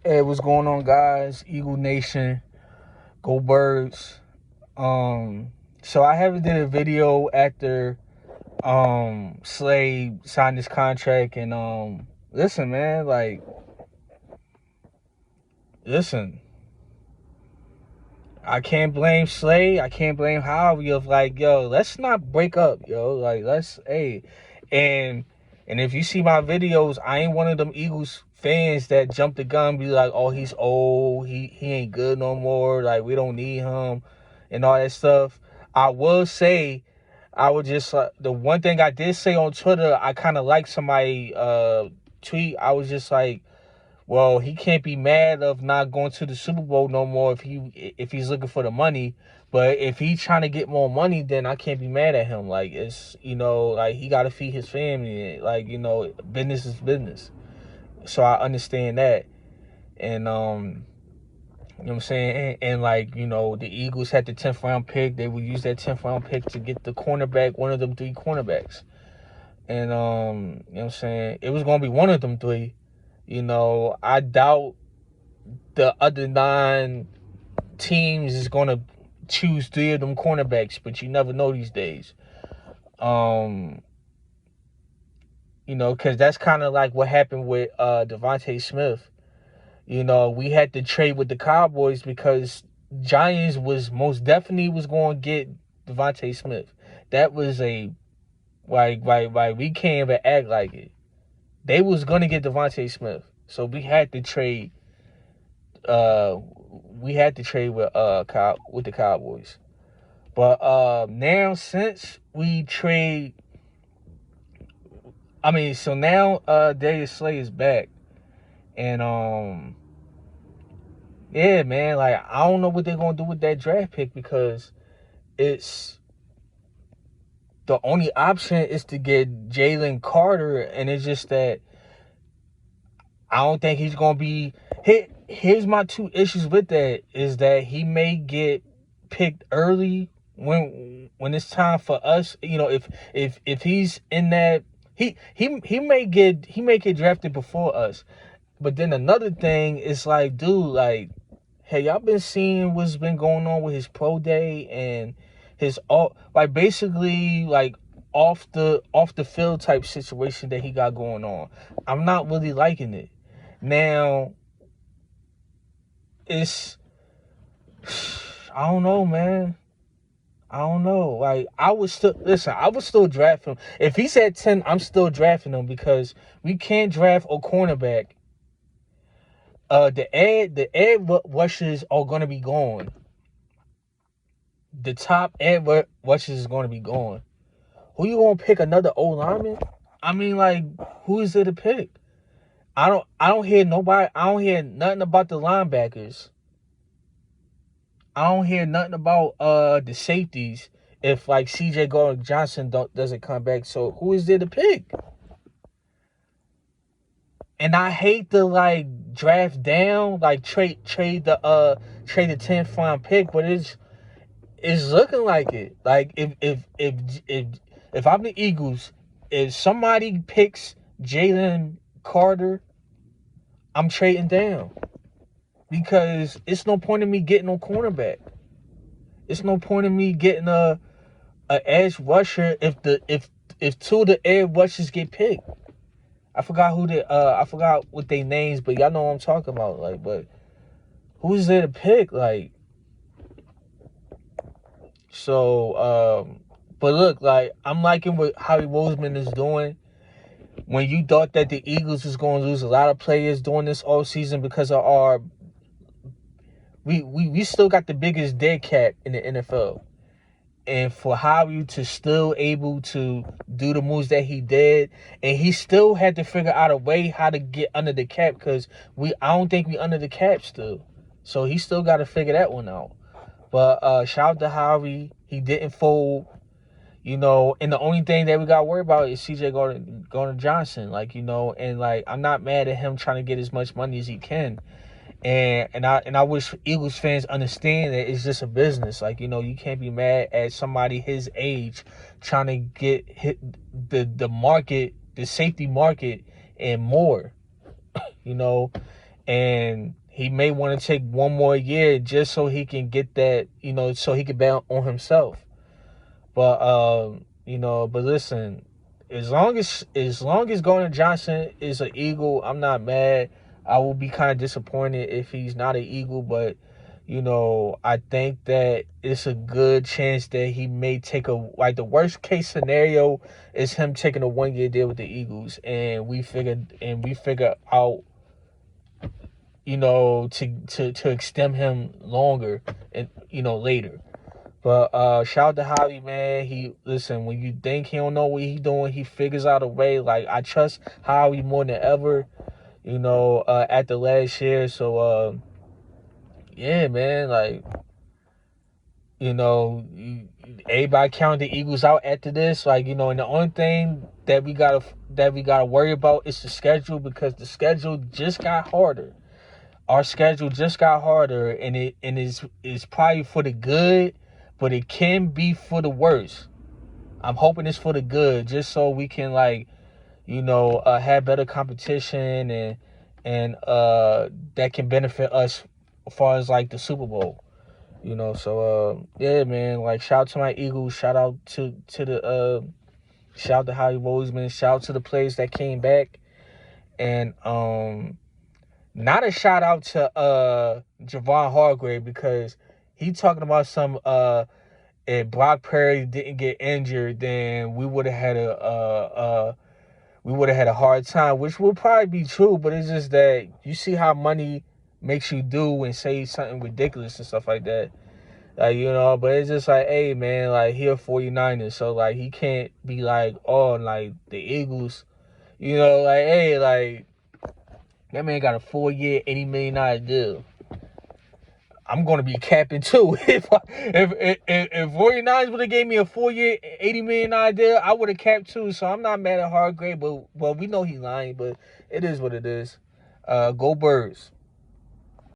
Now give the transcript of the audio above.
Hey, what's going on, guys? Eagle Nation, go Birds. So I haven't did a video after Slade signed his contract, and listen, man, listen, I can't blame Slade. I can't blame Howie of yo, let's not break up, yo. And if you see my videos, I ain't one of them Eagles fans that jump the gun, be like, oh, he's old, he ain't good no more, like we don't need him, and all that stuff. I will say, I would just the one thing I did say on Twitter, I kind of like somebody tweet. I was just like, well, he can't be mad of not going to the Super Bowl no more if he's looking for the money. But if he's trying to get more money, then I can't be mad at him. Like, it's, like he got to feed his family. Like, business is business. So I understand that. And, you know what I'm saying? And the Eagles had the 10th round pick. They would use that 10th round pick to get the cornerback, one of them 3 cornerbacks. And, you know what I'm saying? It was going to be one of them 3. I doubt the other 9 teams is going to choose 3 of them cornerbacks, but you never know these days. Because that's kind of like what happened with Devontae Smith. We had to trade with the Cowboys because Giants was most definitely was going to get Devontae Smith. That was why we can't even act like it. They was going to get Devontae Smith. So we had to trade with the Cowboys. But now since we trade, so now Darius Slay is back. And yeah, man, I don't know what they're gonna do with that draft pick, because it's the only option is to get Jalen Carter, and it's just that I don't think he's gonna be hit. Here's my 2 issues with that, is that he may get picked early when it's time for us. If he's in that, he may get drafted before us. But then another thing is dude, hey, y'all been seeing what's been going on with his pro day and his basically off the field type situation that he got going on. I'm not really liking it. Now, it's, I don't know, man. I don't know. I would still draft him. If he's at 10, I'm still drafting him, because we can't draft a cornerback. The edge rushers are gonna be gone. The top edge rushers is gonna be gone. Who you gonna pick? Another old lineman? Who is it to pick? I don't hear nobody. I don't hear nothing about the linebackers. I don't hear nothing about the safeties if CJ Gardner-Johnson doesn't come back. So who is there to pick? And I hate to draft down, trade the 10th round pick, but it's looking like it. If I'm the Eagles, if somebody picks Jalen Carter, I'm trading down, because it's no point in me getting no cornerback. It's no point in me getting a edge rusher if 2 of the edge rushers get picked. I forgot what they names, but y'all know what I'm talking about. But who's there to pick? But look, I'm liking what Howie Roseman is doing. When you thought that the Eagles was going to lose a lot of players during this offseason because of we still got the biggest dead cap in the NFL. And for Howie to still able to do the moves that he did, and he still had to figure out a way how to get under the cap, because I don't think we under the cap still. So he still got to figure that one out. But shout out to Howie. He didn't fold. And the only thing that we got to worry about is CJ Gardner-Johnson. And I'm not mad at him trying to get as much money as he can. And I wish Eagles fans understand that it's just a business. You can't be mad at somebody his age trying to get the market, the safety market, and more. and he may want to take one more year just so he can get that, so he can bet on himself. But but listen, as long as Gardner Johnson is an Eagle, I'm not mad. I will be kind of disappointed if he's not an Eagle, but I think that it's a good chance that he may take the worst case scenario is him taking a 1 year deal with the Eagles, and we figure out to extend him longer and later. But shout out to Javi, man. When you think he don't know what he doing, he figures out a way. Like, I trust Javi more than ever, at the last year. So yeah, man, like, everybody counted the Eagles out after this. Like, and the only thing that we gotta worry about is the schedule, because the schedule just got harder. Our schedule just got harder, and it's probably for the good, but it can be for the worse. I'm hoping it's for the good, just so we can have better competition, and that can benefit us as far as like the Super Bowl. So yeah, man. Like, shout out to my Eagles. Shout out to Howie Roseman. Shout out to the players that came back, and not a shout out to Javon Hargrave, because he talking about some if Brock Purdy didn't get injured, then we would have had a hard time, which would probably be true. But it's just that you see how money makes you do and say something ridiculous and stuff like that. But it's just like, hey, man, like, he a 49ers, so like he can't be like, oh, like the Eagles, like, hey, like, that man got a 4-year, $80 million deal. I'm gonna be capping too. If 49ers would have gave me a 4-year, $80 million deal, I would have capped too. So I'm not mad at Hargrave, but we know he's lying. But it is what it is. Go Birds.